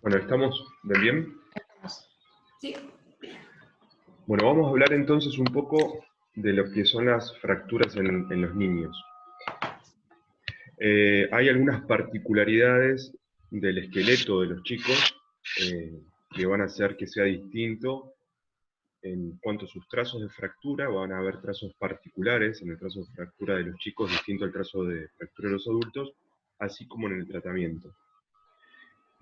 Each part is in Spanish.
Bueno, ¿estamos bien? Sí. Bueno, vamos a hablar entonces un poco de lo que son las fracturas en los niños. Hay algunas particularidades del esqueleto de los chicos que van a hacer que sea distinto en cuanto a sus trazos de fractura. Van a haber trazos particulares en el trazo de fractura de los chicos, distinto al trazo de fractura de los adultos, así como en el tratamiento.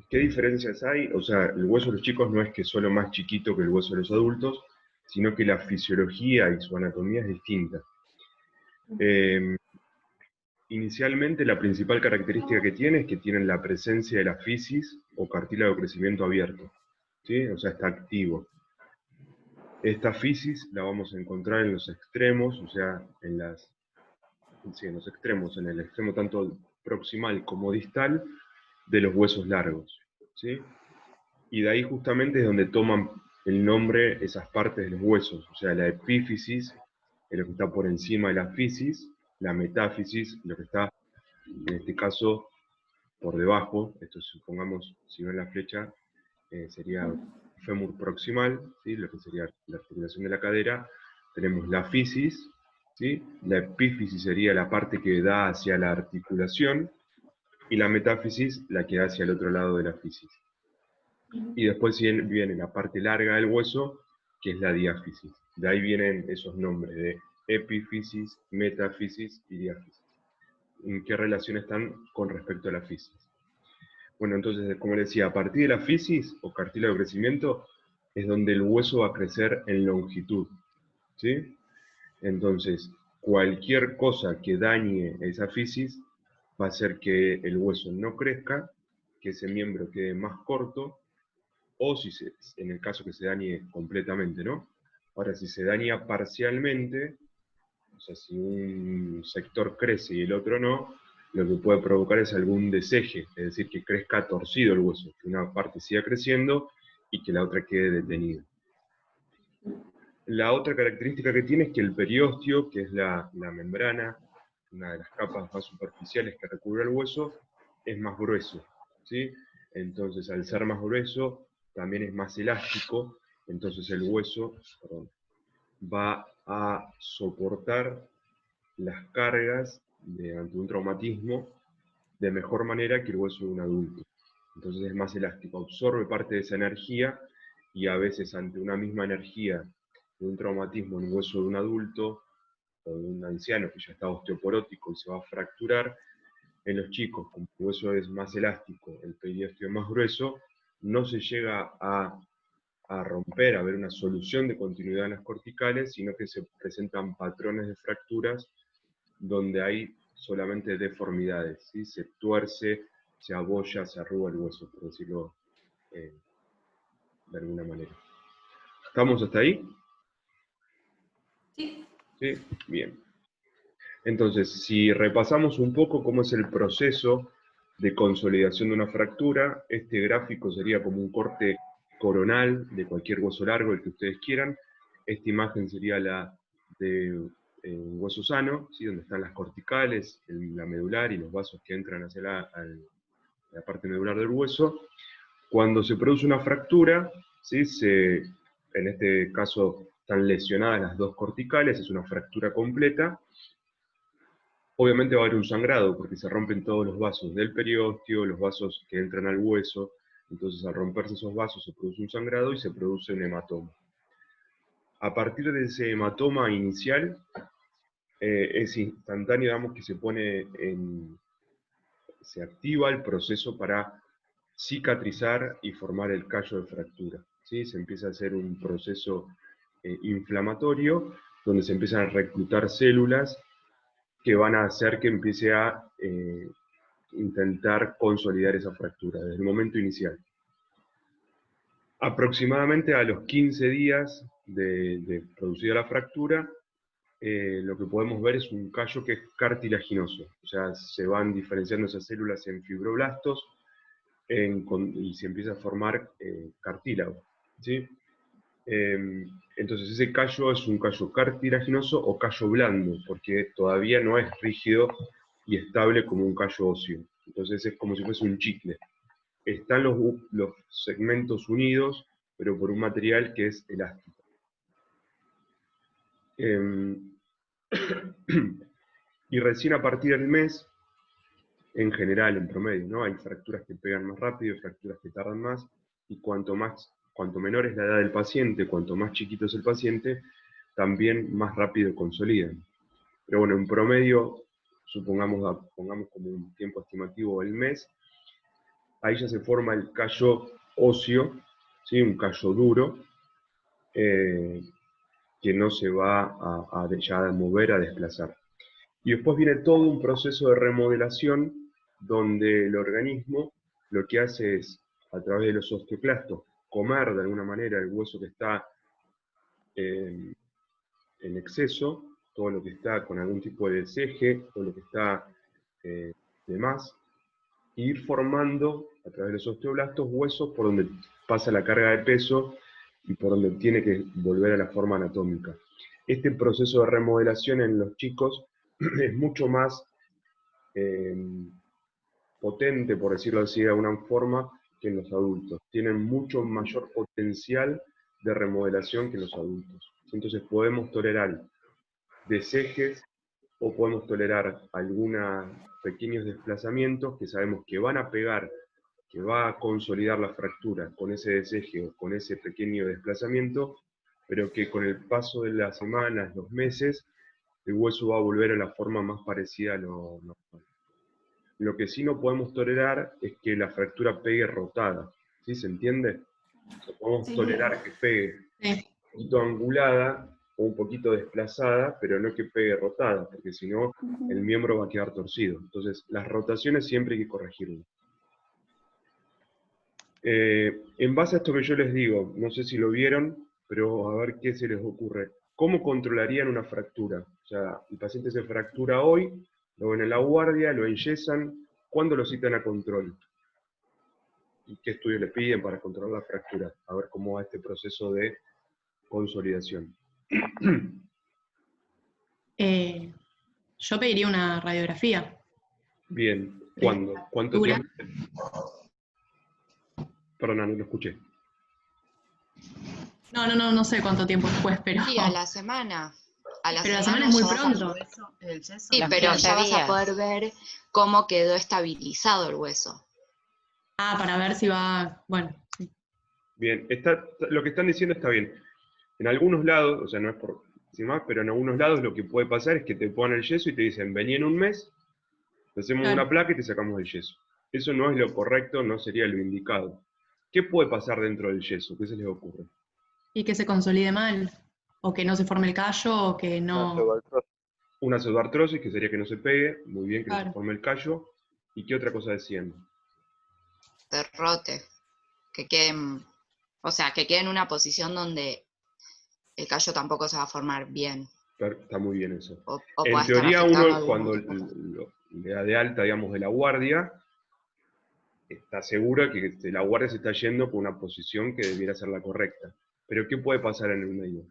¿Qué diferencias hay? O sea, el hueso de los chicos no es que es solo más chiquito que el hueso de los adultos, sino que la fisiología y su anatomía es distinta. Inicialmente, la principal característica que tiene es que tienen la presencia de la fisis o cartílago de crecimiento abierto, ¿sí? O sea, está activo. Esta fisis la vamos a encontrar en los extremos, o sea, en los extremos, en el extremo tanto proximal como distal de los huesos largos, ¿sí? Y de ahí justamente es donde toman el nombre esas partes de los huesos, o sea, la epífisis es lo que está por encima de la fisis, la metáfisis, lo que está, en este caso, por debajo. Esto, supongamos, si ven la flecha, sería fémur proximal, ¿sí? Lo que sería la articulación de la cadera. Tenemos la fisis, ¿sí? La epífisis sería la parte que da hacia la articulación, y la metáfisis la que da hacia el otro lado de la fisis. Y después viene la parte larga del hueso, que es la diáfisis. De ahí vienen esos nombres de epífisis, metáfisis y diáfisis. ¿En qué relación están con respecto a la fisis? Bueno, entonces, como les decía, a partir de la fisis, o cartílago de crecimiento, es donde el hueso va a crecer en longitud, ¿sí? Entonces, cualquier cosa que dañe esa fisis va a hacer que el hueso no crezca, que ese miembro quede más corto, o si en el caso que se dañe completamente, ¿no? Ahora, si se daña parcialmente, o sea, si un sector crece y el otro no, lo que puede provocar es algún deseje, es decir, que crezca torcido el hueso, que una parte siga creciendo y que la otra quede detenida. La otra característica que tiene es que el periósteo, que es la membrana, una de las capas más superficiales que recubre el hueso, es más grueso, ¿sí? Entonces, al ser más grueso, también es más elástico, entonces el hueso, va a soportar las cargas ante un traumatismo de mejor manera que el hueso de un adulto. Entonces es más elástico, absorbe parte de esa energía, y a veces ante una misma energía de un traumatismo en un hueso de un adulto o de un anciano que ya está osteoporótico y se va a fracturar, en los chicos, como el hueso es más elástico, el periósteo es más grueso, no se llega a romper, a ver una solución de continuidad en las corticales, sino que se presentan patrones de fracturas donde hay solamente deformidades, ¿sí? Se tuerce, se abolla, se arruga el hueso, por decirlo de alguna manera. ¿Estamos hasta ahí? Sí. ¿Sí? Bien. Entonces, si repasamos un poco cómo es el proceso de consolidación de una fractura, este gráfico sería como un corte coronal de cualquier hueso largo, el que ustedes quieran. Esta imagen sería la de un hueso sano, ¿sí? Donde están las corticales, la medular y los vasos que entran hacia la parte medular del hueso. Cuando se produce una fractura, ¿sí? En este caso están lesionadas las dos corticales, es una fractura completa. Obviamente va a haber un sangrado, porque se rompen todos los vasos del periósteo, los vasos que entran al hueso. Entonces, al romperse esos vasos se produce un sangrado y se produce un hematoma. A partir de ese hematoma inicial, es instantáneo, digamos, que se activa el proceso para cicatrizar y formar el callo de fractura, ¿sí? Se empieza a hacer un proceso inflamatorio, donde se empiezan a reclutar células que van a hacer que empiece a intentar consolidar esa fractura desde el momento inicial. Aproximadamente a los 15 días de producida la fractura, lo que podemos ver es un callo que es cartilaginoso, o sea, se van diferenciando esas células en fibroblastos y se empieza a formar cartílago, ¿sí? Entonces ese callo es un callo cartilaginoso o callo blando, porque todavía no es rígido y estable como un callo óseo. Entonces es como si fuese un chicle. están los segmentos unidos, pero por un material que es elástico. Y recién a partir del mes, en general, en promedio, ¿no? Hay fracturas que pegan más rápido, fracturas que tardan más, y cuanto menor es la edad del paciente, cuanto más chiquito es el paciente, también más rápido consolidan. Pero bueno, en promedio, pongamos como un tiempo estimativo el mes, ahí ya se forma el callo óseo, ¿sí? Un callo duro, que no se va ya a mover, a desplazar. Y después viene todo un proceso de remodelación donde el organismo lo que hace es, a través de los osteoclastos, comer de alguna manera el hueso que está en exceso, todo lo que está con algún tipo de deseje, todo lo que está de más, e ir formando a través de los osteoblastos huesos por donde pasa la carga de peso y por donde tiene que volver a la forma anatómica. Este proceso de remodelación en los chicos es mucho más potente, por decirlo así de alguna forma, que en los adultos. Tienen mucho mayor potencial de remodelación que los adultos. Entonces podemos tolerar desejes o podemos tolerar algunos pequeños desplazamientos que sabemos que van a pegar, que va a consolidar la fractura con ese deseje o con ese pequeño desplazamiento, pero que con el paso de las semanas, los meses, el hueso va a volver a la forma más parecida a lo normal. Lo que sí no podemos tolerar es que la fractura pegue rotada, ¿sí? ¿Se entiende? O sea, podemos tolerar que pegue un poquito angulada o un poquito desplazada, pero no que pegue rotada, porque si no, el miembro va a quedar torcido. Entonces, las rotaciones siempre hay que corregirlas. En base a esto que yo les digo, no sé si lo vieron, pero a ver qué se les ocurre. ¿Cómo controlarían una fractura? O sea, el paciente se fractura hoy, lo ven en la guardia, lo enyesan, ¿cuándo lo citan a control? ¿Y qué estudios le piden para controlar la fractura? A ver cómo va este proceso de consolidación. Yo pediría una radiografía. Bien, ¿cuándo? ¿Cuánto tiempo? Perdón, no lo escuché. No sé cuánto tiempo después, pero... Sí, a la semana. Pero la semana es muy pronto. Sí, pero ya vas a poder ver cómo quedó estabilizado el hueso. Ah, para ver si va... Bueno, sí. Bien, lo que están diciendo está bien. En algunos lados, o sea, no es por decir más, pero en algunos lados lo que puede pasar es que te ponen el yeso y te dicen, vení en un mes, te hacemos una placa y te sacamos el yeso. Eso no es lo correcto, no sería lo indicado. ¿Qué puede pasar dentro del yeso? ¿Qué se les ocurre? Y que se consolide mal, o que no se forme el callo, o que no... Una pseudoartrosis, que sería que no se pegue, muy bien, que no se Claro. forme el callo. ¿Y qué otra cosa decían? Derrote. Que queden, o sea, que quede en una posición donde el callo tampoco se va a formar bien. Está muy bien eso. O En teoría uno cuando le da de alta, digamos, de la guardia, está seguro que la guardia se está yendo por una posición que debiera ser la correcta. Pero ¿qué puede pasar en el medio?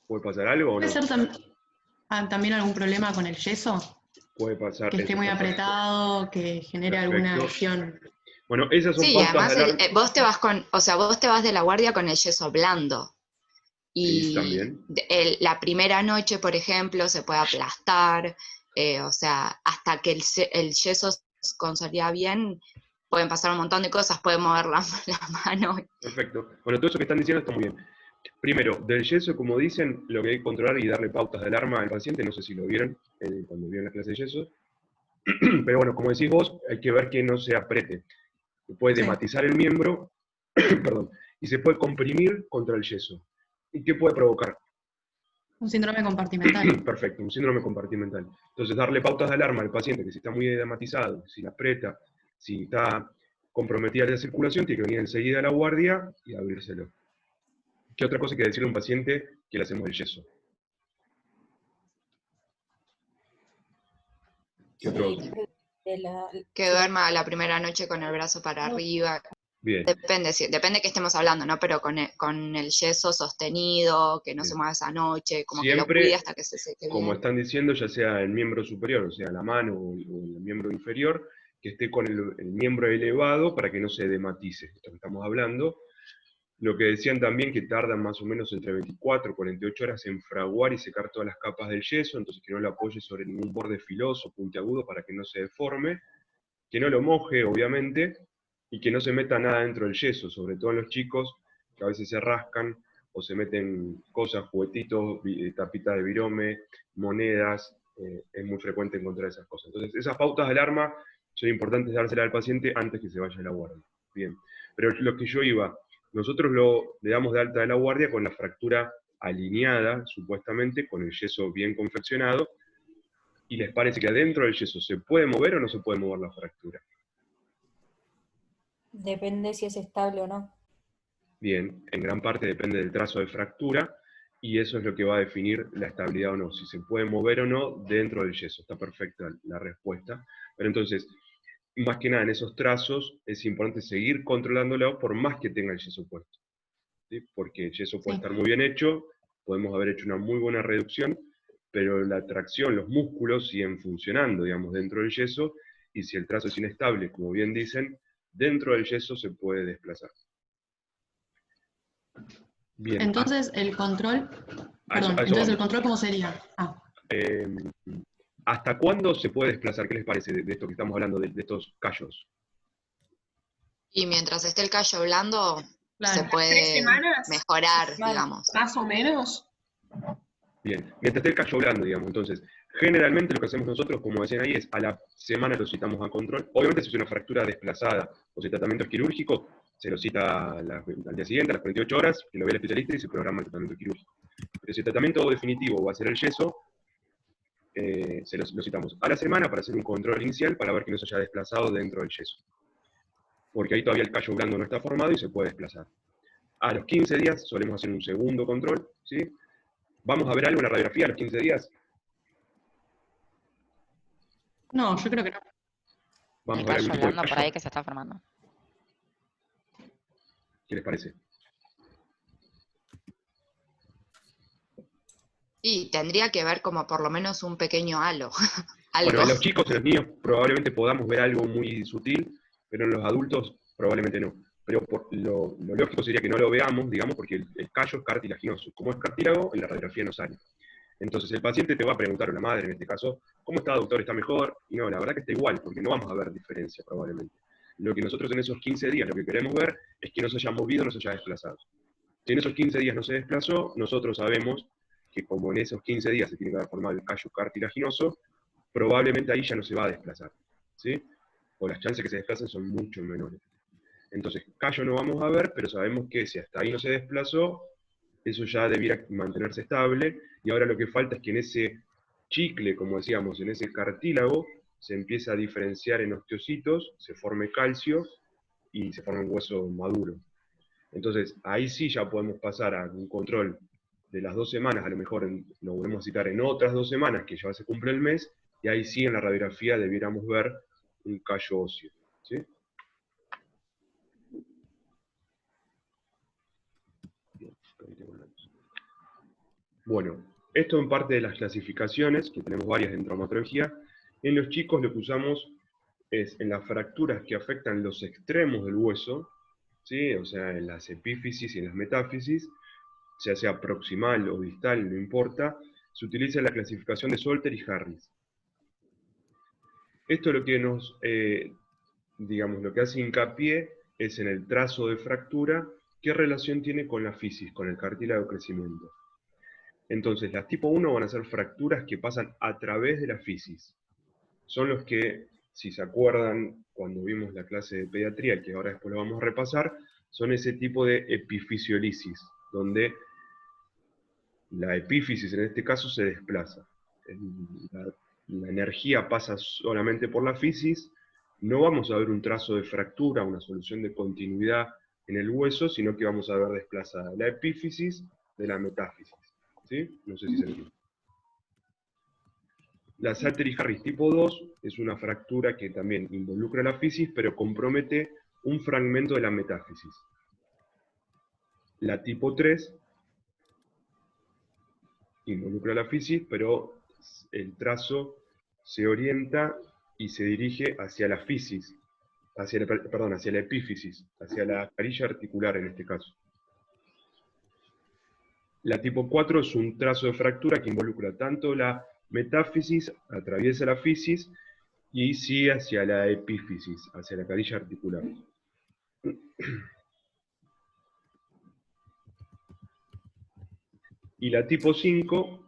¿Puede pasar algo o no? ¿Puede ser también algún problema con el yeso? Puede pasar. Que esté muy apretado, que genere alguna lesión. Bueno, esas son pautas. Sí, además vos te vas de la guardia con el yeso blando. Y también. La primera noche, por ejemplo, se puede aplastar, o sea, hasta que el yeso se consolida bien, pueden pasar un montón de cosas, pueden mover la mano. Perfecto. Bueno, todo eso que están diciendo está muy bien. Primero, del yeso, como dicen, lo que hay que controlar y darle pautas de alarma al paciente, no sé si lo vieron cuando vieron la clase de yeso, pero bueno, como decís vos, hay que ver que no se apriete. Se puede dematizar el miembro, perdón, y se puede comprimir contra el yeso. ¿Y qué puede provocar? Un síndrome compartimental. Perfecto, un síndrome compartimental. Entonces, darle pautas de alarma al paciente que si está muy edematizado, si la aprieta, si está comprometida la circulación, tiene que venir enseguida a la guardia y abrírselo. ¿Qué otra cosa hay que decirle a un paciente que le hacemos el yeso? ¿Qué otro? Que duerma la primera noche con el brazo para arriba. Bien. Depende que estemos hablando, ¿no? Pero con el yeso sostenido, que no se mueva esa noche, como siempre, que lo cuide hasta que se seque bien. Como están diciendo, ya sea el miembro superior, o sea, la mano o el miembro inferior, que esté con el miembro elevado para que no se dematice, esto que estamos hablando. Lo que decían también que tardan más o menos entre 24 y 48 horas en fraguar y secar todas las capas del yeso, entonces que no lo apoye sobre ningún borde filoso, puntiagudo, para que no se deforme, que no lo moje, obviamente, y que no se meta nada dentro del yeso, sobre todo en los chicos, que a veces se rascan, o se meten cosas, juguetitos, tapitas de virome, monedas, es muy frecuente encontrar esas cosas. Entonces, esas pautas de alarma son importantes dárselas al paciente antes que se vaya a la guardia. Bien, pero lo que yo iba, nosotros le damos de alta de la guardia con la fractura alineada, supuestamente, con el yeso bien confeccionado, y les parece que adentro del yeso se puede mover o no se puede mover la fractura. Depende si es estable o no. Bien, en gran parte depende del trazo de fractura, y eso es lo que va a definir la estabilidad o no, si se puede mover o no dentro del yeso. Está perfecta la respuesta. Pero entonces, más que nada en esos trazos, es importante seguir controlándolo por más que tenga el yeso puesto, ¿sí? Porque el yeso puede Sí. estar muy bien hecho, podemos haber hecho una muy buena reducción, pero la tracción, los músculos siguen funcionando, digamos, dentro del yeso, y si el trazo es inestable, como bien dicen, dentro del yeso se puede desplazar. Bien. Entonces, el control, A eso entonces el vamos. control, ¿cómo sería? ¿Hasta cuándo se puede desplazar? ¿Qué les parece de esto que estamos hablando, de estos callos? Y mientras esté el callo blando, Claro. se puede 3 semanas, mejorar, Vale. digamos. más o menos. Bien, mientras esté el callo blando, digamos. Entonces, generalmente lo que hacemos nosotros, como decían ahí, es a la semana lo citamos a control. Obviamente, si es una fractura desplazada o si el tratamiento es quirúrgico, se lo cita al día siguiente, a las 48 horas, que lo ve el especialista y se programa el tratamiento quirúrgico. Pero si el tratamiento definitivo va a ser el yeso, lo citamos a la semana para hacer un control inicial para ver que no se haya desplazado dentro del yeso. Porque ahí todavía el callo blando no está formado y se puede desplazar. A los 15 días solemos hacer un segundo control, ¿sí? ¿Vamos a ver algo en la radiografía a los 15 días? No, yo creo que no. Vamos El a ver algún callo tipo de blando por callo. ahí que se está formando. ¿Qué les parece? Y tendría que ver como por lo menos un pequeño halo. Bueno, Algo. en los chicos, en los niños, probablemente podamos ver algo muy sutil, pero en los adultos probablemente no. Pero lo lógico sería que no lo veamos, digamos, porque el callo es cartilaginoso. Como es cartílago, en la radiografía no sale. Entonces el paciente te va a preguntar, o la madre en este caso, ¿cómo está, doctor? ¿Está mejor? Y no, la verdad que está igual, porque no vamos a ver diferencia probablemente. Lo que nosotros en esos 15 días lo que queremos ver es que no se haya movido, no se haya desplazado. Si en esos 15 días no se desplazó, nosotros sabemos que como en esos 15 días se tiene que haber formado el callo cartilaginoso, probablemente ahí ya no se va a desplazar, ¿sí? O las chances que se desplacen son mucho menores. Entonces, callo no vamos a ver, pero sabemos que si hasta ahí no se desplazó, eso ya debiera mantenerse estable, y ahora lo que falta es que en ese chicle, como decíamos, en ese cartílago, se empieza a diferenciar en osteocitos, se forme calcio, y se forme un hueso maduro. Entonces, ahí sí ya podemos pasar a un control de las 2 semanas, a lo mejor lo volvemos a citar en otras 2 semanas, que ya se cumple el mes, y ahí sí en la radiografía debiéramos ver un callo óseo, ¿sí? Bueno, esto en parte de las clasificaciones, que tenemos varias en traumatología. En los chicos lo que usamos es en las fracturas que afectan los extremos del hueso, ¿sí? O sea, en las epífisis y en las metáfisis, ya sea proximal o distal, no importa, se utiliza la clasificación de Solter y Harris. Esto lo que nos, digamos, lo que hace hincapié es en el trazo de fractura, qué relación tiene con la fisis, con el cartílago de crecimiento. Entonces, las tipo 1 van a ser fracturas que pasan a través de la fisis. Son los que, si se acuerdan, cuando vimos la clase de pediatría, que ahora después lo vamos a repasar, son ese tipo de epifisiolisis, donde la epífisis en este caso se desplaza. La energía pasa solamente por la fisis, no vamos a ver un trazo de fractura, una solución de continuidad en el hueso, sino que vamos a ver desplazada la epífisis de la metáfisis. ¿Sí? No sé si se entiende. La Salter-Harris tipo 2 es una fractura que también involucra la fisis, pero compromete un fragmento de la metáfisis. La tipo 3 involucra la fisis, pero el trazo se orienta y se dirige hacia la fisis, hacia la epífisis, hacia la carilla articular en este caso. La tipo 4 es un trazo de fractura que involucra tanto la metáfisis, atraviesa la fisis, y sigue hacia la epífisis, hacia la carilla articular. Y la tipo 5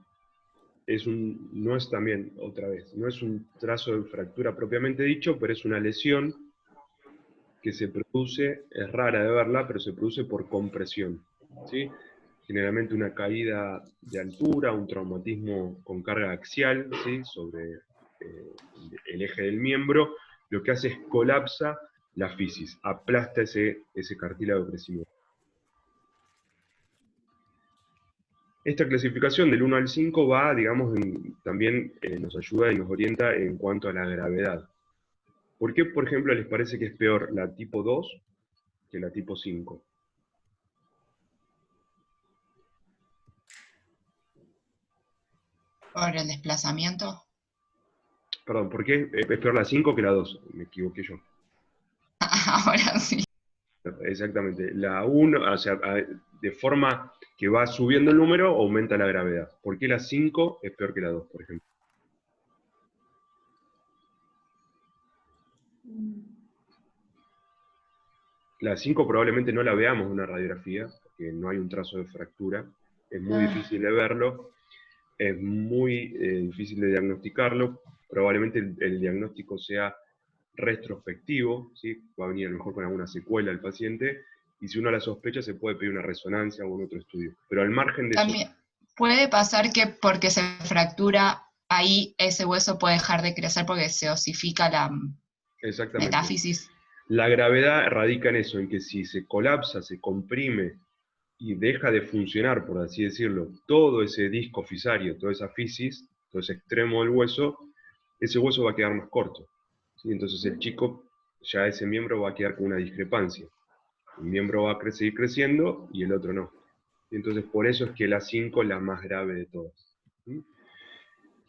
no es también, otra vez, no es un trazo de fractura propiamente dicho, pero es una lesión que se produce, es rara de verla, pero se produce por compresión, ¿sí? Generalmente una caída de altura, un traumatismo con carga axial, ¿sí? Sobre el eje del miembro, lo que hace es colapsa la fisis, aplasta ese cartílago de crecimiento. Esta clasificación del 1 al 5 va, digamos, también nos ayuda y nos orienta en cuanto a la gravedad. ¿Por qué, por ejemplo, les parece que es peor la tipo 2 que la tipo 5? ¿Por el desplazamiento? Perdón, ¿por qué es peor la 5 que la 2? Me equivoqué yo. Ahora sí. Exactamente. La 1, o sea, de forma que va subiendo el número, aumenta la gravedad. ¿Por qué la 5 es peor que la 2, por ejemplo? La 5 probablemente no la veamos en una radiografía, porque no hay un trazo de fractura. Es muy difícil de verlo, es muy difícil de diagnosticarlo. Probablemente el diagnóstico sea retrospectivo, ¿sí? Va a venir a lo mejor con alguna secuela el paciente, y si uno la sospecha se puede pedir una resonancia o un otro estudio. Pero al margen de eso... También puede pasar que porque se fractura, ahí ese hueso puede dejar de crecer porque se osifica la Exactamente. metáfisis. La gravedad radica en eso, en que si se colapsa, se comprime y deja de funcionar, por así decirlo, todo ese disco fisario, toda esa fisis, todo ese extremo del hueso, ese hueso va a quedar más corto, ¿sí? Entonces el chico, ya ese miembro va a quedar con una discrepancia. Un miembro va a seguir creciendo y el otro no. Y entonces por eso es que la 5 es la más grave de todas. ¿Sí?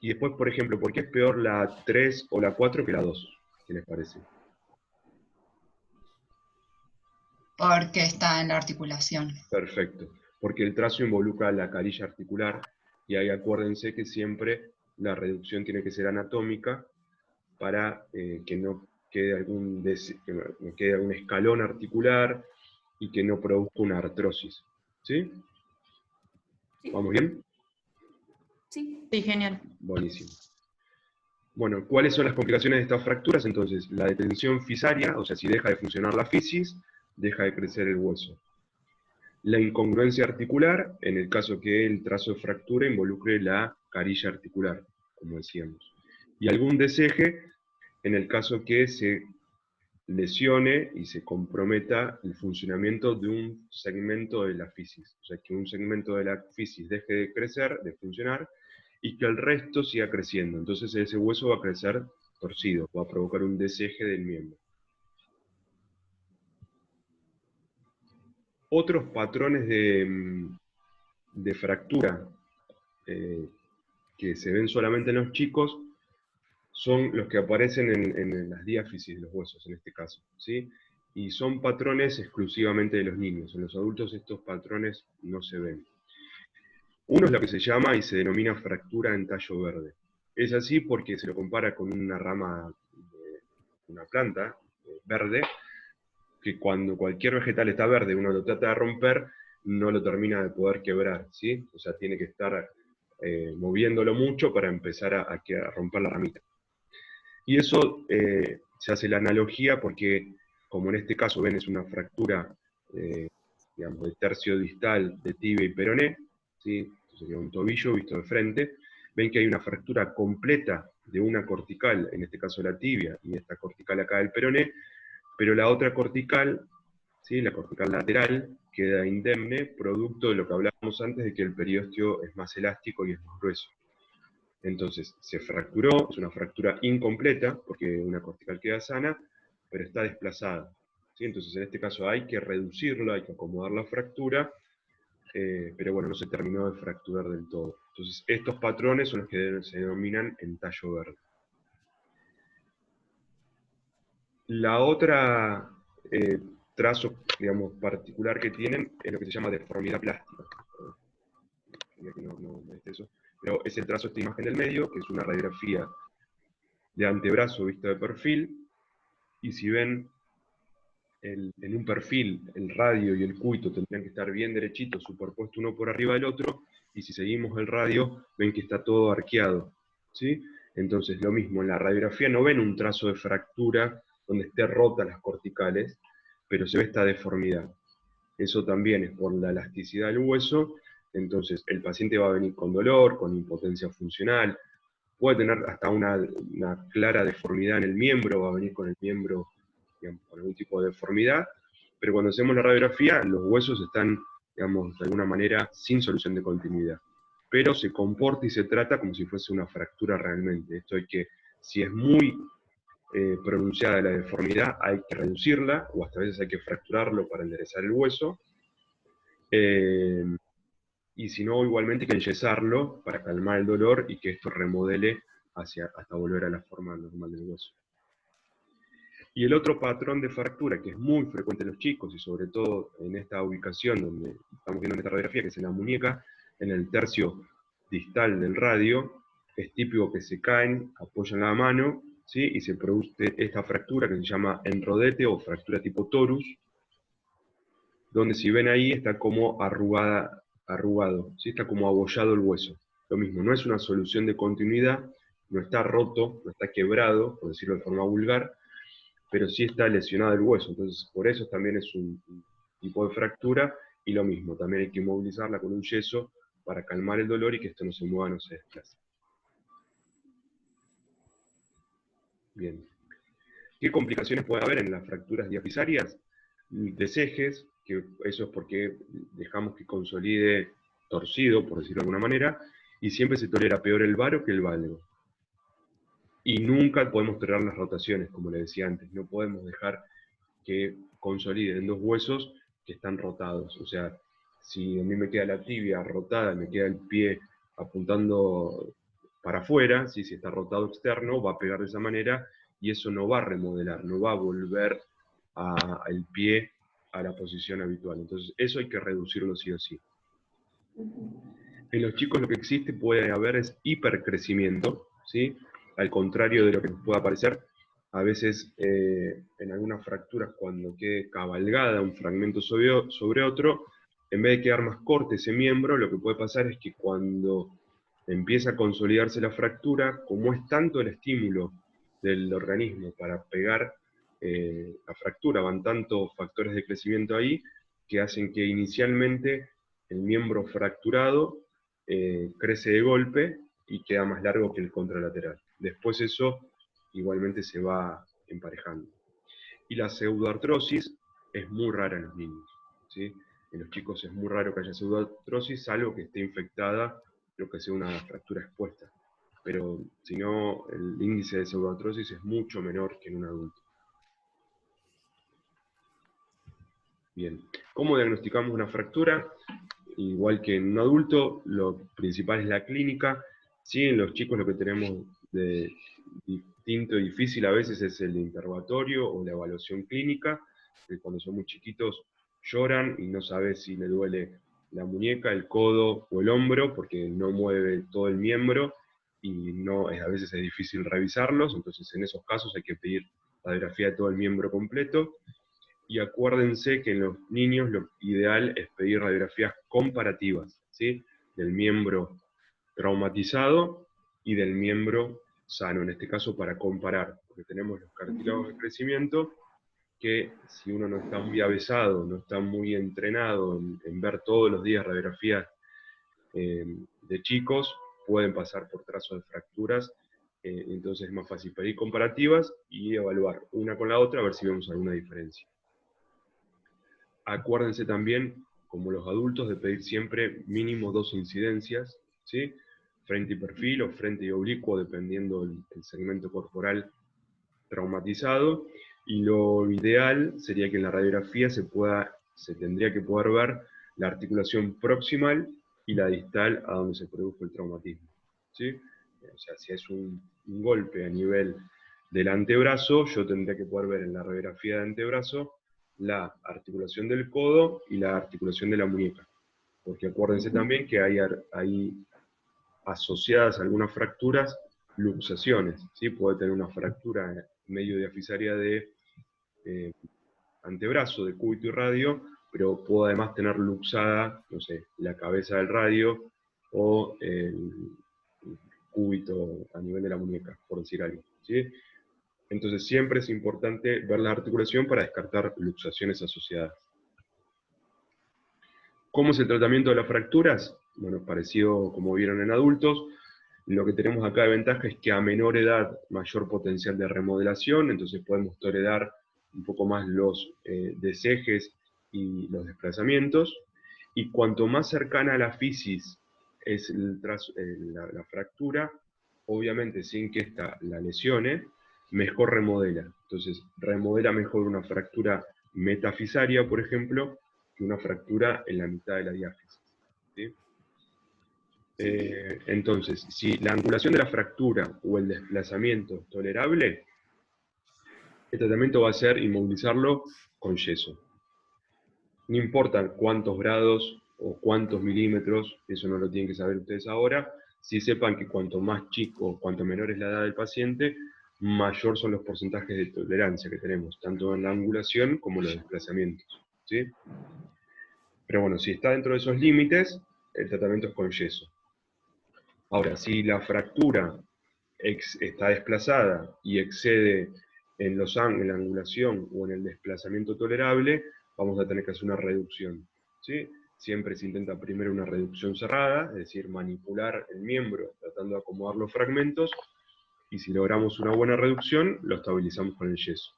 Y después, por ejemplo, ¿por qué es peor la 3 o la 4 que la 2? ¿Qué les parece? Porque está en la articulación. Perfecto. Porque el trazo involucra la carilla articular, y ahí acuérdense que siempre la reducción tiene que ser anatómica para que no quede no quede algún escalón articular y que no produzca una artrosis. ¿Sí? Sí. ¿Vamos bien? Sí. Sí, genial. Buenísimo. Bueno, ¿cuáles son las complicaciones de estas fracturas? Entonces, la detención fisaria, o sea, si deja de funcionar la fisis, deja de crecer el hueso. La incongruencia articular, en el caso que el trazo de fractura involucre la carilla articular, como decíamos. Y algún deseje, en el caso que se lesione y se comprometa el funcionamiento de un segmento de la fisis. O sea, que un segmento de la fisis deje de crecer, de funcionar, y que el resto siga creciendo. Entonces ese hueso va a crecer torcido, va a provocar un deseje del miembro. Otros patrones de fractura que se ven solamente en los chicos son los que aparecen en las diáfisis de los huesos, en este caso, ¿sí? Y son patrones exclusivamente de los niños. En los adultos estos patrones no se ven. Uno es lo que se llama y se denomina fractura en tallo verde. Es así porque se lo compara con una rama de una planta verde, que cuando cualquier vegetal está verde, uno lo trata de romper, no lo termina de poder quebrar, ¿sí? O sea, tiene que estar moviéndolo mucho para empezar a romper la ramita. Y eso se hace la analogía porque, como en este caso ven, es una fractura digamos, de tercio distal de tibia y peroné, ¿sí? Sería un tobillo visto de frente. Ven que hay una fractura completa de una cortical, en este caso la tibia, y esta cortical acá del peroné, pero la otra cortical, ¿sí? La cortical lateral, queda indemne, producto de lo que hablábamos antes de que el periósteo es más elástico y es más grueso. Entonces, se fracturó, es una fractura incompleta, porque una cortical queda sana, pero está desplazada. ¿Sí? Entonces, en este caso hay que reducirla, hay que acomodar la fractura, pero bueno, no se terminó de fracturar del todo. Entonces, estos patrones son los que se denominan en tallo verde. La otra trazo, digamos, particular que tienen es lo que se llama deformidad plástica. Quería que no esté eso. Pero es el trazo de esta imagen del medio, que es una radiografía de antebrazo vista de perfil, y si ven en un perfil, el radio y el cuito tendrían que estar bien derechitos, superpuestos uno por arriba del otro, y si seguimos el radio, ven que está todo arqueado, ¿sí? Entonces, lo mismo, en la radiografía no ven un trazo de fractura donde esté rota las corticales, pero se ve esta deformidad. Eso también es por la elasticidad del hueso, entonces el paciente va a venir con dolor, con impotencia funcional, puede tener hasta una clara deformidad en el miembro, va a venir con el miembro, digamos, con algún tipo de deformidad, pero cuando hacemos la radiografía, los huesos están, digamos, de alguna manera sin solución de continuidad. Pero se comporta y se trata como si fuese una fractura realmente. Esto hay que, si es muy pronunciada la deformidad, hay que reducirla, o hasta a veces hay que fracturarlo para enderezar el hueso. Y si no, igualmente hay que enyesarlo para calmar el dolor y que esto remodele hasta volver a la forma normal del hueso. Y el otro patrón de fractura que es muy frecuente en los chicos, y sobre todo en esta ubicación donde estamos viendo en esta radiografía, que es en la muñeca, en el tercio distal del radio, es típico que se caen, apoyan la mano, ¿sí? Y se produce esta fractura que se llama enrodete o fractura tipo torus, donde si ven ahí está como arrugado, ¿sí? Está como abollado el hueso. Lo mismo, no es una solución de continuidad, no está roto, no está quebrado, por decirlo de forma vulgar, pero sí está lesionado el hueso. Entonces, por eso también es un tipo de fractura, y lo mismo, también hay que inmovilizarla con un yeso para calmar el dolor y que esto no se mueva, no se desplace. Bien. ¿Qué complicaciones puede haber en las fracturas diafisarias? Desejes, que eso es porque dejamos que consolide torcido, por decirlo de alguna manera, y siempre se tolera peor el varo que el valgo. Y nunca podemos tolerar las rotaciones, como le decía antes, no podemos dejar que consoliden dos huesos que están rotados. O sea, si a mí me queda la tibia rotada, me queda el pie apuntando para afuera, si está rotado externo, va a pegar de esa manera, y eso no va a remodelar, no va a volver el pie a la posición habitual. Entonces, eso hay que reducirlo sí o sí. En los chicos lo que existe puede haber es hipercrecimiento, ¿sí? Al contrario de lo que nos pueda parecer, a veces en algunas fracturas cuando quede cabalgada un fragmento sobre otro, en vez de quedar más corto ese miembro, lo que puede pasar es que cuando empieza a consolidarse la fractura, como es tanto el estímulo del organismo para pegar la fractura, van tantos factores de crecimiento ahí, que hacen que inicialmente el miembro fracturado crece de golpe y queda más largo que el contralateral. Después eso igualmente se va emparejando. Y la pseudoartrosis es muy rara en los niños, ¿sí? En los chicos es muy raro que haya pseudoartrosis, salvo que esté infectada, lo que sea una fractura expuesta. Pero si no, el índice de pseudoartrosis es mucho menor que en un adulto. Bien, ¿cómo diagnosticamos una fractura? Igual que en un adulto, lo principal es la clínica. Sí, en los chicos lo que tenemos de distinto y difícil a veces es el interrogatorio o la evaluación clínica, que cuando son muy chiquitos lloran y no sabes si le duele la muñeca, el codo o el hombro, porque no mueve todo el miembro y no, a veces es difícil revisarlos, entonces en esos casos hay que pedir radiografía de todo el miembro completo. Y acuérdense que en los niños lo ideal es pedir radiografías comparativas, ¿sí? Del miembro traumatizado y del miembro sano, en este caso para comparar, porque tenemos los cartílagos de crecimiento que si uno no está muy avesado, no está muy entrenado en ver todos los días radiografías de chicos, pueden pasar por trazos de fracturas, entonces es más fácil pedir comparativas y evaluar una con la otra a ver si vemos alguna diferencia. Acuérdense también, como los adultos, de pedir siempre mínimo 2 incidencias, ¿sí? Frente y perfil o frente y oblicuo, dependiendo del segmento corporal traumatizado. Y lo ideal sería que en la radiografía se tendría que poder ver la articulación proximal y la distal a donde se produjo el traumatismo, ¿sí? O sea, si es un golpe a nivel del antebrazo, yo tendría que poder ver en la radiografía de antebrazo la articulación del codo y la articulación de la muñeca. Porque acuérdense también que hay asociadas a algunas fracturas luxaciones, ¿sí? Puede tener una fractura medio diafisaria de antebrazo, de cúbito y radio, pero puede además tener luxada, no sé, la cabeza del radio o el cúbito a nivel de la muñeca, por decir algo, ¿sí? Entonces siempre es importante ver la articulación para descartar luxaciones asociadas. ¿Cómo es el tratamiento de las fracturas? Bueno, parecido como vieron en adultos. Lo que tenemos acá de ventaja es que a menor edad, mayor potencial de remodelación, entonces podemos tolerar un poco más los desejes y los desplazamientos. Y cuanto más cercana a la fisis es la fractura, obviamente sin que ésta la lesione, mejor remodela. Entonces, remodela mejor una fractura metafisaria, por ejemplo, que una fractura en la mitad de la diáfisis, ¿sí? Entonces, si la angulación de la fractura o el desplazamiento es tolerable, el tratamiento va a ser inmovilizarlo con yeso. No importa cuántos grados o cuántos milímetros, eso no lo tienen que saber ustedes ahora, si sepan que cuanto más chico, cuanto menor es la edad del paciente, mayor son los porcentajes de tolerancia que tenemos, tanto en la angulación como en los desplazamientos, ¿sí? Pero bueno, si está dentro de esos límites, el tratamiento es con yeso. Ahora, si la fractura está desplazada y excede en la angulación o en el desplazamiento tolerable, vamos a tener que hacer una reducción, ¿sí? Siempre se intenta primero una reducción cerrada, es decir, manipular el miembro tratando de acomodar los fragmentos, y si logramos una buena reducción, lo estabilizamos con el yeso.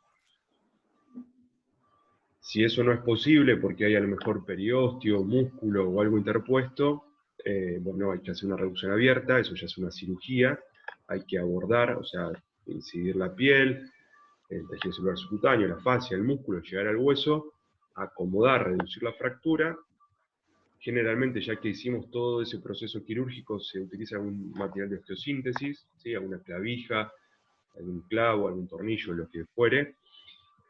Si eso no es posible porque hay a lo mejor periósteo, músculo o algo interpuesto, bueno, hay que hacer una reducción abierta, eso ya es una cirugía, hay que abordar, o sea, incidir la piel, el tejido celular subcutáneo, la fascia, el músculo, llegar al hueso, acomodar, reducir la fractura. Generalmente, ya que hicimos todo ese proceso quirúrgico, se utiliza algún material de osteosíntesis, ¿sí? Alguna clavija, algún clavo, algún tornillo, lo que fuere,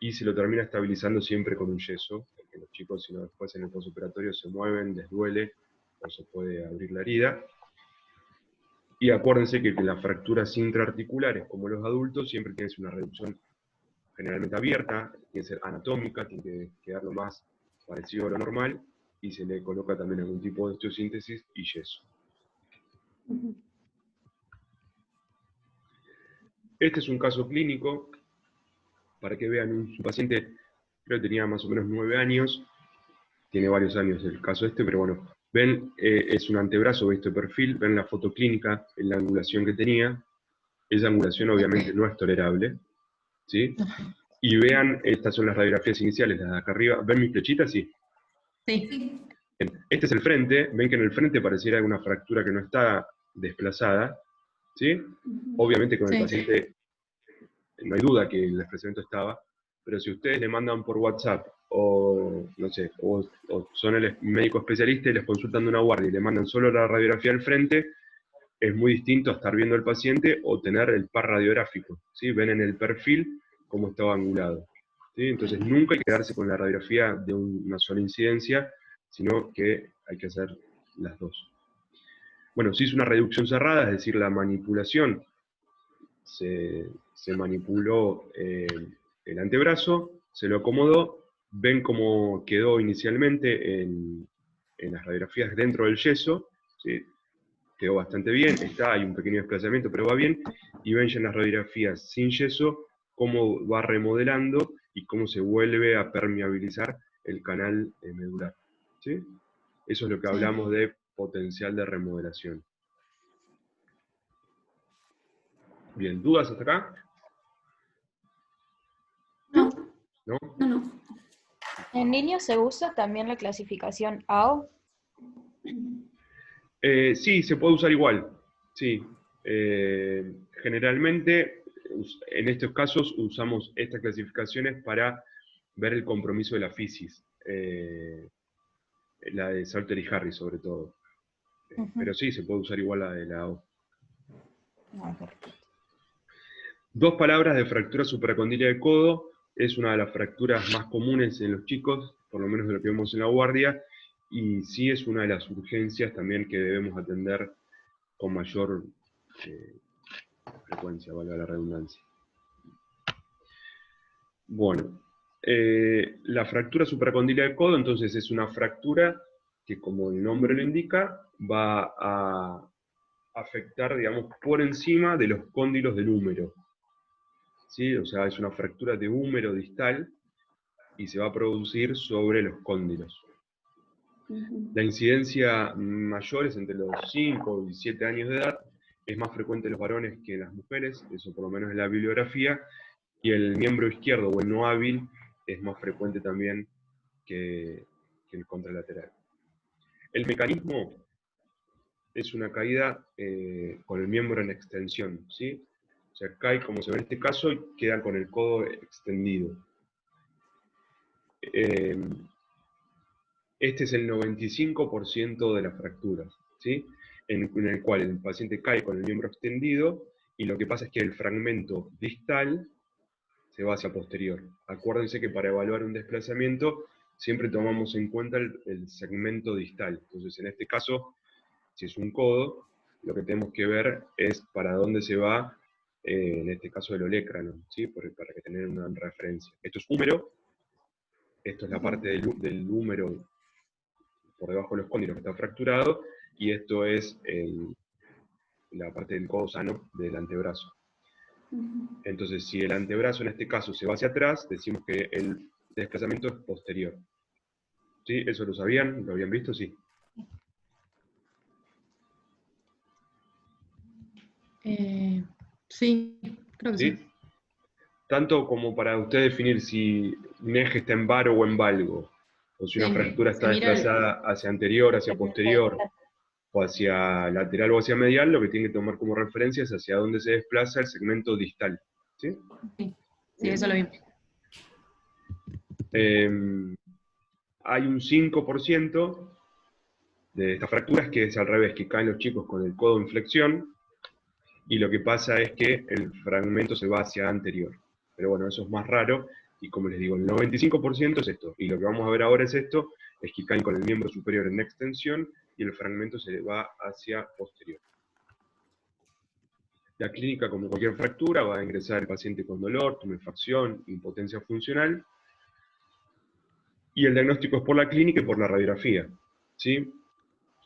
y se lo termina estabilizando siempre con un yeso, porque los chicos, si no, después en el postoperatorio se mueven, les duele, o se puede abrir la herida. Y acuérdense que las fracturas intraarticulares, como los adultos, siempre tienen una reducción generalmente abierta, tiene que ser anatómica, tiene que quedar lo más parecido a lo normal, y se le coloca también algún tipo de osteosíntesis y yeso. Este es un caso clínico, para que vean, un paciente, creo que tenía más o menos 9 años, tiene varios años el caso este, pero bueno, ven, es un antebrazo visto de perfil, ven la foto clínica, en la angulación que tenía, esa angulación obviamente no es tolerable, ¿sí? Y vean, estas son las radiografías iniciales, las de acá arriba, ¿ven mis flechitas? Sí. Sí. Este es el frente, ven que en el frente pareciera una fractura que no está desplazada, ¿sí? Obviamente con el paciente no hay duda que el desplazamiento estaba, pero si ustedes le mandan por WhatsApp, o no sé, o son el médico especialista y les consultan de una guardia y le mandan solo la radiografía al frente, es muy distinto a estar viendo al paciente o tener el par radiográfico, ¿sí? Ven en el perfil cómo estaba angulado, ¿sí? Entonces nunca hay que quedarse con la radiografía de una sola incidencia, sino que hay que hacer las dos. Bueno, si es una reducción cerrada, es decir, la manipulación, se manipuló el antebrazo, se lo acomodó, ven cómo quedó inicialmente en las radiografías dentro del yeso, ¿sí? Quedó bastante bien, hay un pequeño desplazamiento, pero va bien, y ven ya en las radiografías sin yeso cómo va remodelando y cómo se vuelve a permeabilizar el canal medular, ¿sí? Eso es lo que hablamos de potencial de remodelación. Bien, ¿dudas hasta acá? No, ¿No? no. ¿En niños se usa también la clasificación AO? Sí, se puede usar igual. Sí. Generalmente, en estos casos, usamos estas clasificaciones para ver el compromiso de la fisis. La de Salter y Harris, sobre todo. Pero sí, se puede usar igual la de la O. Dos palabras de fractura supracondílea de codo, es una de las fracturas más comunes en los chicos, por lo menos de lo que vemos en la guardia, y sí es una de las urgencias también que debemos atender con mayor frecuencia, valga la redundancia. Bueno, la fractura supracondílea de codo, entonces es una fractura que, como el nombre lo indica, va a afectar, digamos, por encima de los cóndilos del húmero. ¿Sí? O sea, es una fractura de húmero distal y se va a producir sobre los cóndilos. La incidencia mayor es entre los 5 y 7 años de edad, es más frecuente en los varones que en las mujeres, eso por lo menos en la bibliografía, y el miembro izquierdo o el no hábil es más frecuente también que el contralateral. El mecanismo es una caída con el miembro en extensión, ¿sí? O sea, cae como se ve en este caso y queda con el codo extendido. Este es el 95% de las fracturas, ¿sí? En el cual el paciente cae con el miembro extendido y lo que pasa es que el fragmento distal se va hacia posterior. Acuérdense que para evaluar un desplazamiento siempre tomamos en cuenta el segmento distal. Entonces, en este caso, si es un codo, lo que tenemos que ver es para dónde se va, en este caso el olecrano, ¿sí? Para que tener una referencia. Esto es húmero, esto es la parte del húmero por debajo de los cóndilos que está fracturado, y esto es la parte del codo sano del antebrazo. Entonces, si el antebrazo en este caso se va hacia atrás, decimos que el desplazamiento es posterior. ¿Sí? ¿Eso lo sabían? ¿Lo habían visto? Sí. Sí, creo que ¿Sí? sí. Tanto como para usted definir si un eje está en varo o en valgo, o si una Sí, fractura se está mira desplazada hacia anterior, hacia posterior, o hacia lateral o hacia medial, lo que tiene que tomar como referencia es hacia dónde se desplaza el segmento distal. ¿Sí? Sí, eso lo vi. Hay un 5% de estas fracturas que es al revés, que caen los chicos con el codo en flexión, y lo que pasa es que el fragmento se va hacia anterior. Pero bueno, eso es más raro, y como les digo, el 95% es esto, y lo que vamos a ver ahora es esto, es que caen con el miembro superior en extensión, y el fragmento se va hacia posterior. La clínica, como cualquier fractura, va a ingresar el paciente con dolor, tumefacción, impotencia funcional, y el diagnóstico es por la clínica y por la radiografía. ¿Sí?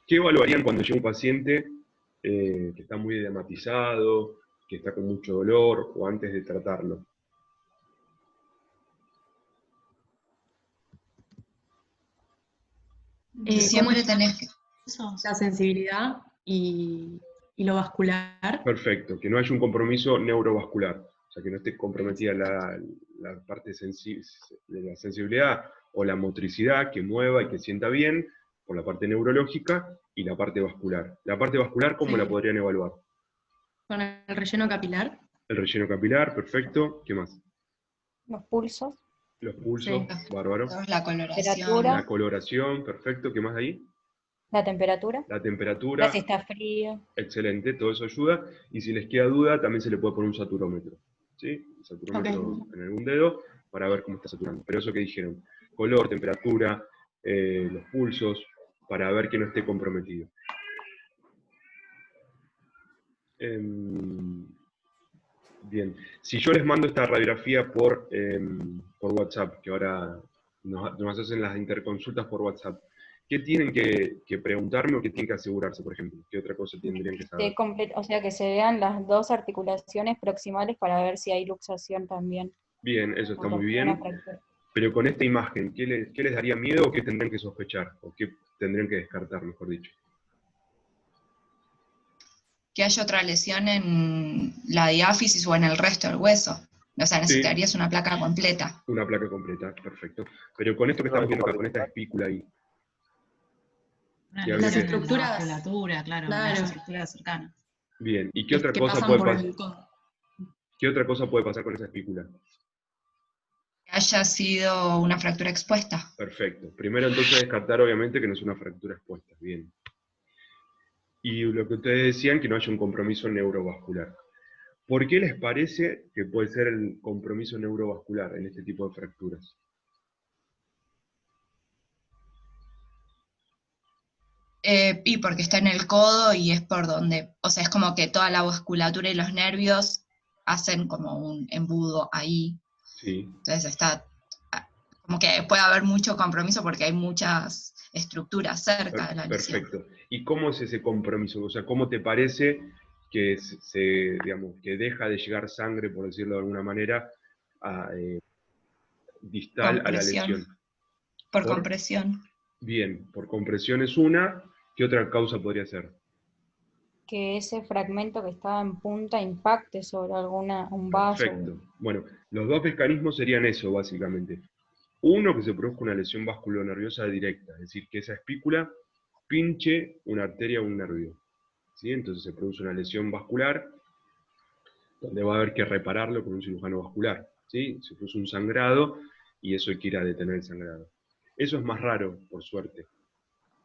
¿Qué evaluarían cuando llega un paciente que está muy edematizado, que está con mucho dolor, o antes de tratarlo? Siempre tenés que... La sensibilidad y lo vascular. Perfecto, que no haya un compromiso neurovascular, o sea, que no esté comprometida la parte de la sensibilidad o la motricidad, que mueva y que sienta bien, por la parte neurológica, y la parte vascular. La parte vascular, ¿cómo Sí. la podrían evaluar? Con el relleno capilar. El relleno capilar, perfecto. ¿Qué más? Los pulsos, Los pulsos, Sí. bárbaro. La coloración. temperatura, La coloración, perfecto. ¿Qué más ahí? la temperatura, La temperatura, si está frío. excelente, todo eso ayuda. Y si les queda duda, también se le puede poner un saturómetro. ¿Sí? Un saturómetro en algún dedo para ver cómo está saturando. Pero eso que dijeron, color, temperatura, los pulsos, para ver que no esté comprometido. Bien, si yo les mando esta radiografía por WhatsApp, que ahora nos hacen las interconsultas por WhatsApp, ¿qué tienen que preguntarme o qué tienen que asegurarse, por ejemplo? ¿Qué otra cosa tendrían que saber? O sea, que se vean las dos articulaciones proximales para ver si hay luxación también. Bien, eso está Aunque muy sea una bien. fractura. Pero con esta imagen, ¿qué les daría miedo o qué tendrían que sospechar? ¿O qué tendrían que descartar, mejor dicho? Que haya otra lesión en la diáfisis o en el resto del hueso. O sea, necesitarías una placa completa. Una placa completa, perfecto. Pero con esto que estamos viendo acá, con esta espícula ahí. Las estructuras. La musculatura, claro, las estructuras cercanas. Bien, ¿y qué otra que cosa pasan puede por pasar? el codo. ¿Qué otra cosa puede pasar con esa espícula? Que haya sido una fractura expuesta. Perfecto. Primero entonces descartar obviamente que no es una fractura expuesta. Bien. Y lo que ustedes decían, que no haya un compromiso neurovascular. ¿Por qué les parece que puede ser el compromiso neurovascular en este tipo de fracturas? Y porque está en el codo y es por donde, o sea, es como que toda la vasculatura y los nervios hacen como un embudo ahí. Sí. Entonces está, como que puede haber mucho compromiso porque hay muchas estructuras cerca de la lesión. Perfecto. ¿Y cómo es ese compromiso? O sea, ¿cómo te parece que digamos, que deja de llegar sangre, por decirlo de alguna manera, distal a la lesión? Por compresión. Bien, por compresión es una. ¿Qué otra causa podría ser? Que ese fragmento que estaba en punta impacte sobre un vaso. Perfecto. Bueno, los dos mecanismos serían eso, básicamente. Uno, que se produzca una lesión vasculonerviosa directa, es decir, que esa espícula pinche una arteria o un nervio. ¿Sí? Entonces se produce una lesión vascular, donde va a haber que repararlo con un cirujano vascular. ¿Sí? Se produce un sangrado, y eso hay que ir a detener el sangrado. Eso es más raro, por suerte.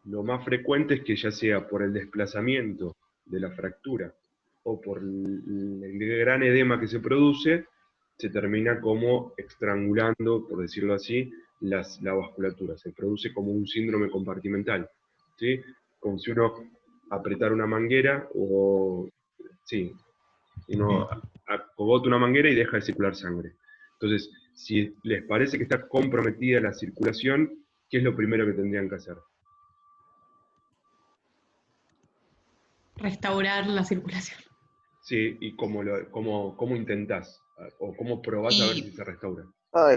Lo más frecuente es que ya sea por el desplazamiento de la fractura o por el gran edema que se produce, se termina como estrangulando, por decirlo así, la vasculatura. Se produce como un síndrome compartimental, ¿sí? Como si uno apretara una manguera o... Sí, uno acogota una manguera y deja de circular sangre. Entonces, si les parece que está comprometida la circulación, ¿qué es lo primero que tendrían que hacer? Restaurar la circulación. Sí, y cómo intentás, o cómo probás a ver si se restaura.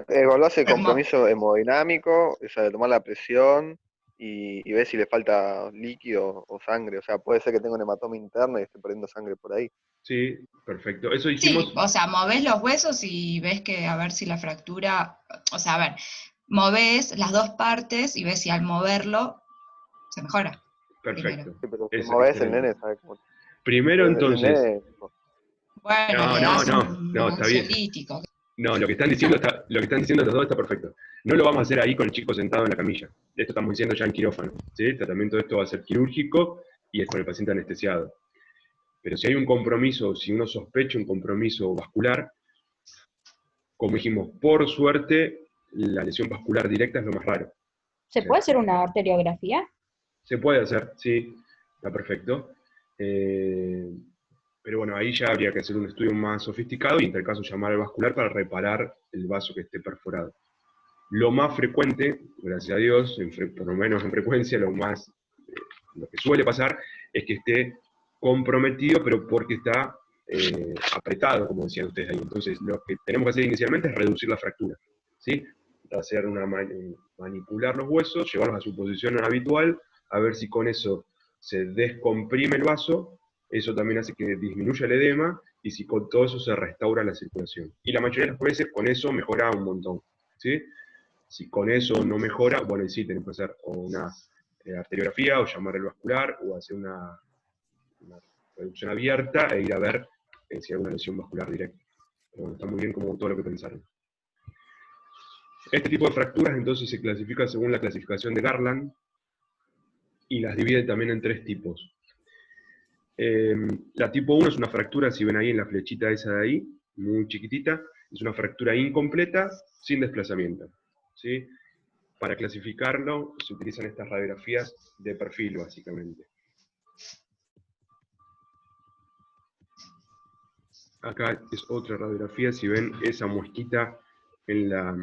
Evaluás el compromiso hemodinámico, o sea, de tomar la presión y ves si le falta líquido o sangre. O sea, puede ser que tenga un hematoma interno y esté perdiendo sangre por ahí. Sí, perfecto. Eso dijimos. Sí, o sea, movés los huesos y ves que a ver si la fractura, o sea, a ver, movés las dos partes y ves si al moverlo se mejora. Perfecto. Sí, pero si Es movés el excelente. nene, ¿sabes cómo? Primero, El entonces. nene, Bueno, le das un No, está bien. ansiolítico. No, lo que están diciendo los dos está perfecto. No lo vamos a hacer ahí con el chico sentado en la camilla. Esto estamos diciendo ya en quirófano. ¿Sí? El tratamiento de esto va a ser quirúrgico y es con el paciente anestesiado. Pero si hay un compromiso, si uno sospecha un compromiso vascular, como dijimos, por suerte, la lesión vascular directa es lo más raro. ¿Se puede hacer una arteriografía? Se puede hacer, sí, está perfecto. Pero bueno, ahí ya habría que hacer un estudio más sofisticado y en tal caso llamar al vascular para reparar el vaso que esté perforado. Lo más frecuente, gracias a Dios, por lo menos en frecuencia, lo que suele pasar es que esté comprometido, pero porque está apretado, como decían ustedes ahí. Entonces, lo que tenemos que hacer inicialmente es reducir la fractura, ¿sí? Hacer manipular los huesos, llevarlos a su posición habitual, a ver si con eso se descomprime el vaso. Eso también hace que disminuya el edema, y si con todo eso se restaura la circulación. Y la mayoría de las veces con eso mejora un montón, ¿sí? Si con eso no mejora, bueno, sí, tenemos que hacer una arteriografía, o llamar al vascular, o hacer una reducción abierta, e ir a ver si hay una lesión vascular directa. Pero bueno, está muy bien como todo lo que pensaron. Este tipo de fracturas entonces se clasifica según la clasificación de Garland, y las divide también en 3 tipos. La tipo 1 es una fractura, si ven ahí en la flechita esa de ahí, muy chiquitita, es una fractura incompleta, sin desplazamiento, ¿sí? Para clasificarlo se utilizan estas radiografías de perfil, básicamente. Acá es otra radiografía, si ven esa muesquita en la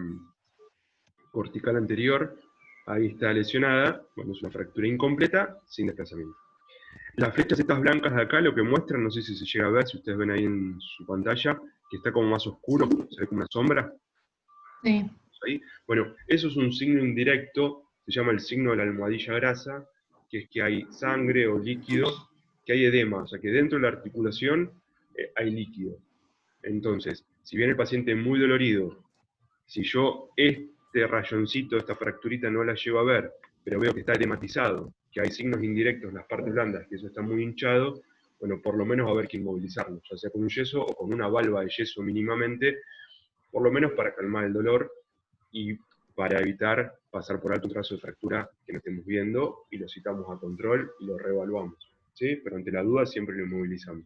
cortical anterior, ahí está lesionada, bueno, es una fractura incompleta, sin desplazamiento. Las flechas estas blancas de acá lo que muestran, no sé si se llega a ver, si ustedes ven ahí en su pantalla, que está como más oscuro, se ve como una sombra. Sí. Ahí. Bueno, eso es un signo indirecto, se llama el signo de la almohadilla grasa, que es que hay sangre o líquido, que hay edema, o sea que dentro de la articulación hay líquido. Entonces, si viene el paciente muy dolorido, si yo este rayoncito, esta fracturita no la llevo a ver, pero veo que está edematizado, que hay signos indirectos en las partes blandas, que eso está muy hinchado, bueno, por lo menos va a haber que inmovilizarlo, ya sea con un yeso o con una valva de yeso mínimamente, por lo menos para calmar el dolor y para evitar pasar por alto un trazo de fractura que no estemos viendo, y lo citamos a control y lo reevaluamos, ¿sí? Pero ante la duda siempre lo inmovilizamos.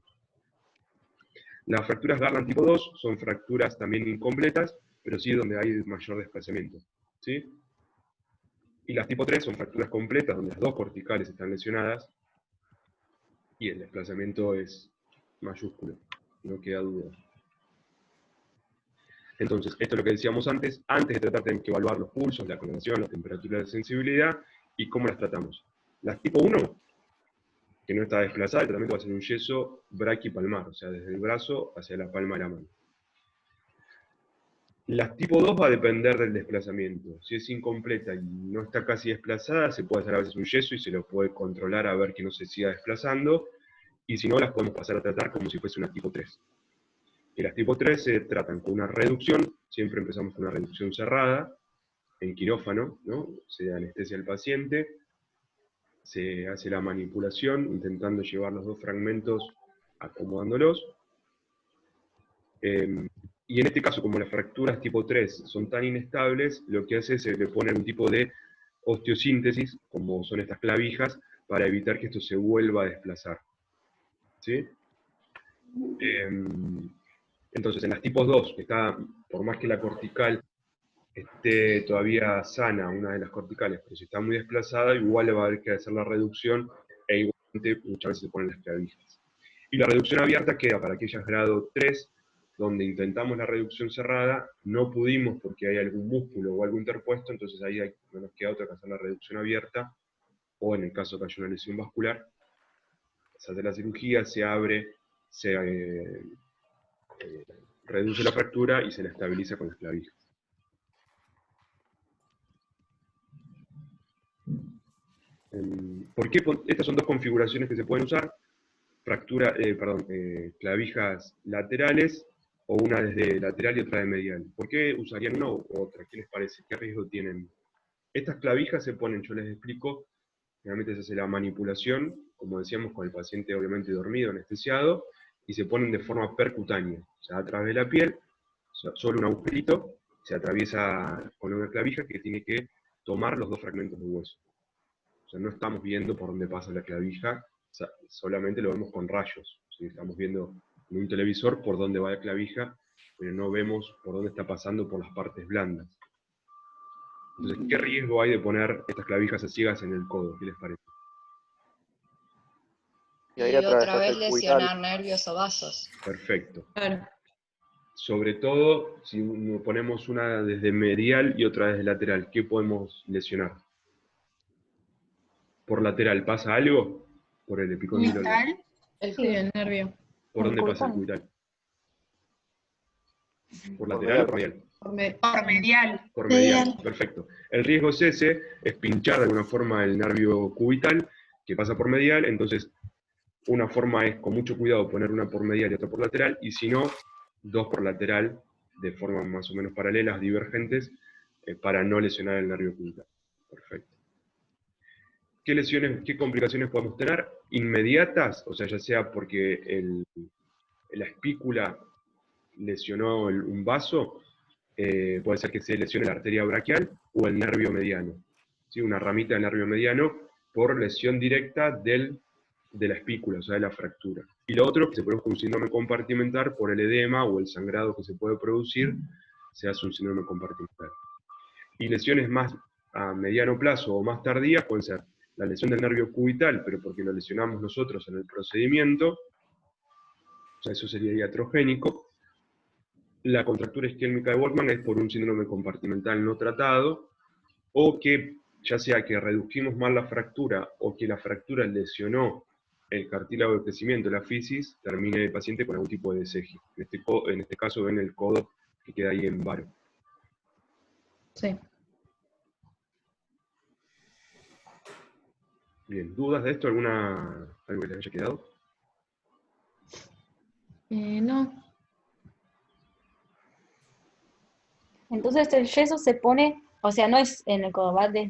Las fracturas Garland tipo 2 son fracturas también incompletas, pero sí donde hay mayor desplazamiento, ¿sí? Y las tipo 3 son fracturas completas, donde las dos corticales están lesionadas, y el desplazamiento es mayúsculo, no queda duda. Entonces, esto es lo que decíamos antes de tratar tenemos que evaluar los pulsos, la coloración, la temperatura de sensibilidad, y cómo las tratamos. Las tipo 1, que no está desplazada, el tratamiento va a ser un yeso braquipalmar, o sea, desde el brazo hacia la palma de la mano. Las tipo 2 va a depender del desplazamiento. Si es incompleta y no está casi desplazada, se puede hacer a veces un yeso y se lo puede controlar a ver que no se siga desplazando, y si no, las podemos pasar a tratar como si fuese una tipo 3. Y las tipo 3 se tratan con una reducción, siempre empezamos con una reducción cerrada, en quirófano, ¿no? Se anestesia al paciente, se hace la manipulación, intentando llevar los dos fragmentos, acomodándolos. Y en este caso, como las fracturas tipo 3 son tan inestables, lo que hace es se le pone un tipo de osteosíntesis, como son estas clavijas, para evitar que esto se vuelva a desplazar. ¿Sí? Entonces, en las tipos 2, que está, por más que la cortical esté todavía sana, una de las corticales, pero si está muy desplazada, igual le va a haber que hacer la reducción, e igualmente muchas veces se ponen las clavijas. Y la reducción abierta queda para aquellas grado 3, donde intentamos la reducción cerrada, no pudimos porque hay algún músculo o algo interpuesto, entonces ahí no nos queda otra que hacer la reducción abierta, o en el caso que haya una lesión vascular, se hace la cirugía, se abre, se reduce la fractura y se la estabiliza con las clavijas. ¿Por qué? Estas son dos configuraciones que se pueden usar. Clavijas laterales, o una desde lateral y otra de medial. ¿Por qué usarían una u otra? ¿Qué les parece? ¿Qué riesgo tienen? Estas clavijas se ponen, yo les explico, generalmente se hace la manipulación, como decíamos, con el paciente obviamente dormido, anestesiado, y se ponen de forma percutánea, o sea, a través de la piel, solo un agujerito, se atraviesa con una clavija que tiene que tomar los dos fragmentos de hueso. O sea, no estamos viendo por dónde pasa la clavija, o sea, solamente lo vemos con rayos. ¿Sí? Estamos viendo en un televisor por dónde va la clavija, pero no vemos por dónde está pasando por las partes blandas. Entonces, ¿qué riesgo hay de poner estas clavijas a ciegas en el codo? ¿Qué les parece? Y ahí Y otra atravesás vez el cubital. lesionar nervios o vasos. Perfecto. Claro. Sobre todo, si ponemos una desde medial y otra desde lateral, ¿qué podemos lesionar? ¿Por lateral pasa algo? ¿Por el epicóndilo? ¿Cubital? Sí, el nervio. ¿Por El dónde pasa el cubital. cubital? ¿Por lateral o por medial? Por medial. Por medial, perfecto. El riesgo es ese, es pinchar de alguna forma el nervio cubital, que pasa por medial, entonces una forma es con mucho cuidado poner una por medial y otra por lateral, y si no, dos por lateral, de forma más o menos paralelas, divergentes, para no lesionar el nervio cubital. Perfecto. ¿Qué lesiones, qué complicaciones podemos tener? Inmediatas, o sea, ya sea porque la espícula lesionó un vaso, puede ser que se lesione la arteria braquial o el nervio mediano. ¿Sí? Una ramita del nervio mediano por lesión directa de la espícula, o sea, de la fractura. Y lo otro, que se produce un síndrome compartimental por el edema o el sangrado que se puede producir, se hace un síndrome compartimental. Y lesiones más a mediano plazo o más tardías pueden ser la lesión del nervio cubital, pero porque lo lesionamos nosotros en el procedimiento, o sea, eso sería iatrogénico. La contractura isquémica de Volkmann es por un síndrome compartimental no tratado, o que ya sea que redujimos mal la fractura o que la fractura lesionó el cartílago de crecimiento, la fisis, termine el paciente con algún tipo de deseje. En este caso ven el codo que queda ahí en varo. Sí. Bien, ¿dudas de esto? ¿Algo que les haya quedado? No. Entonces el yeso se pone, o sea, no es en el codo, va desde